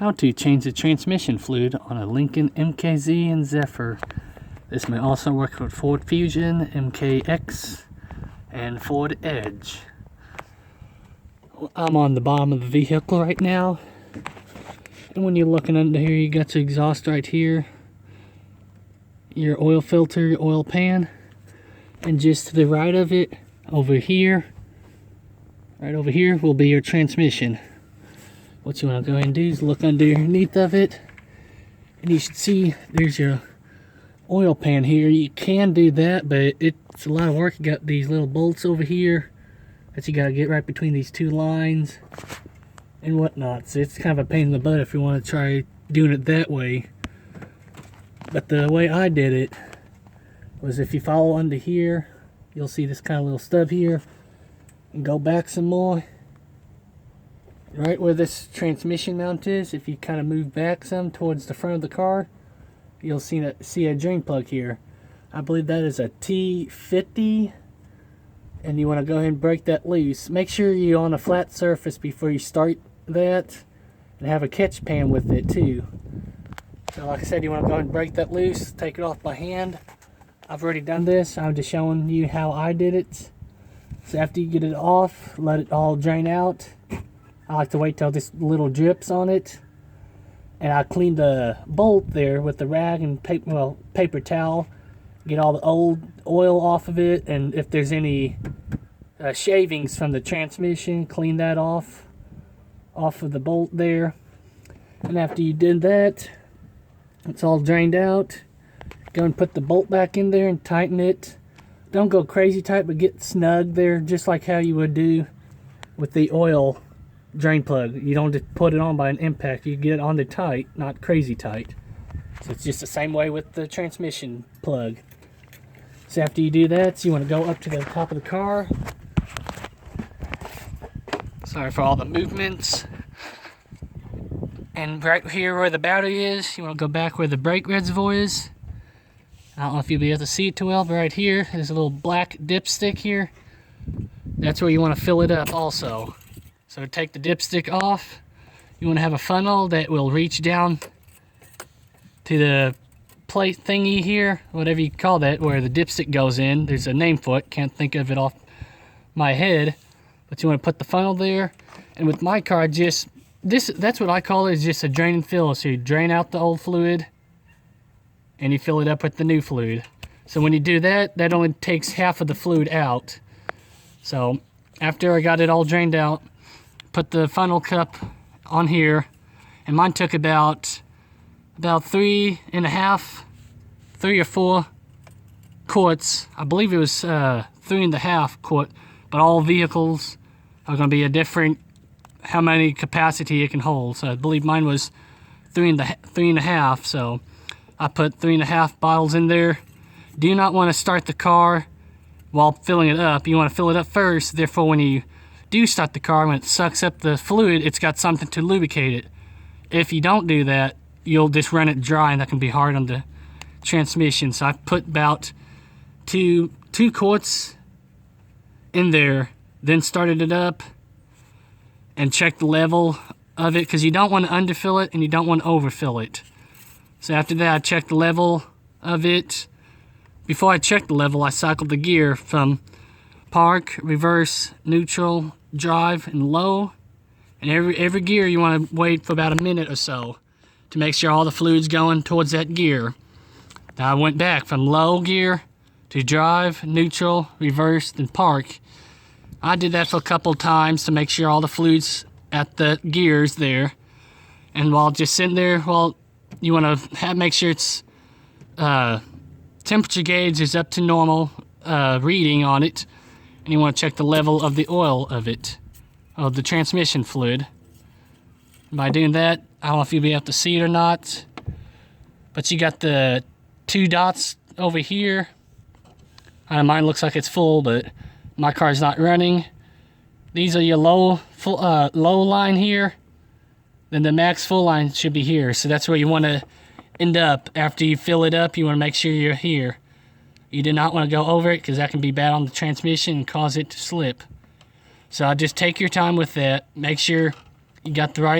How to change the transmission fluid on a Lincoln MKZ and Zephyr. This may also work with Ford Fusion, MKX, and Ford Edge. I'm on the bottom of the vehicle right now, and when you're looking under here, you got your exhaust right here, your oil filter, your oil pan, and just to the right of it, over here, right over here, will be your transmission. What you want to go ahead and do is look underneath of it, and you should see there's your oil pan here. You can do that, but it's a lot of work. You got these little bolts over here that you got to get right between these two lines and whatnot. So it's kind of a pain in the butt if you want to try doing it that way. But the way I did it was, if you follow under here, you'll see this kind of little stub here, and go back some more. Right where this transmission mount is, if you kind of move back some towards the front of the car, you'll see a drain plug here. I believe that is a T50, and you want to go ahead and break that loose. Make sure you're on a flat surface before you start that, and have a catch pan with it too. So like I said, you want to go ahead and break that loose, take it off by hand. I've already done this. I'm just showing you how I did it. So after you get it off, let it all drain out. I like to wait till this little drips on it, and I clean the bolt there with the rag and paper towel, get all the old oil off of it, and if there's any shavings from the transmission, clean that off of the bolt there. And after you did that, it's all drained out, go and put the bolt back in there and tighten it. Don't go crazy tight, but get snug there, just like how you would do with the oil drain plug. You don't just put it on by an impact, you get it on there tight, not crazy tight. So it's just the same way with the transmission plug. So after you do that, so you want to go up to the top of the car. Sorry for all the movements. And right here where the battery is, you want to go back where the brake reservoir is. I don't know if you'll be able to see it too well, but right here, there's a little black dipstick here. That's where you want to fill it up also. So take the dipstick off. You want to have a funnel that will reach down to the plate thingy here, whatever you call that, where the dipstick goes in. There's a name for it, can't think of it off my head. But you want to put the funnel there. And with my car, that's what I call it, is just a drain and fill. So you drain out the old fluid and you fill it up with the new fluid. So when you do that, that only takes half of the fluid out. So after I got it all drained out, put the funnel cup on here, and mine took about 3 or 4 quarts. I believe it was 3.5 quart, but all vehicles are going to be a different how many capacity it can hold. So I believe mine was 3.5. So I put 3.5 bottles in there. Do not want to start the car while filling it up. You want to fill it up first. Therefore, when you do start the car, when it sucks up the fluid, it's got something to lubricate it. If you don't do that, you'll just run it dry, and that can be hard on the transmission. So I put about two quarts in there, then started it up and checked the level of it, because you don't want to underfill it and you don't want to overfill it. So after that, I checked the level of it. Before I checked the level, I cycled the gear from park, reverse, neutral, drive, and low. And every gear you want to wait for about a minute or so to make sure all the fluid's going towards that gear. Now I went back from low gear to drive, neutral, reverse, then park. I did that for a couple times to make sure all the fluid's at the gears there. And while just sitting there, you want to make sure it's temperature gauge is up to normal reading on it. And you want to check the level of the oil of the transmission fluid. By doing that, I don't know if you'll be able to see it or not, but you got the 2 dots over here. Mine looks like it's full, but my car's not running. These are your low line here. Then the max full line should be here. So that's where you want to end up. After you fill it up, you want to make sure you're here. You do not want to go over it, because that can be bad on the transmission and cause it to slip. So just take your time with that. Make sure you got the right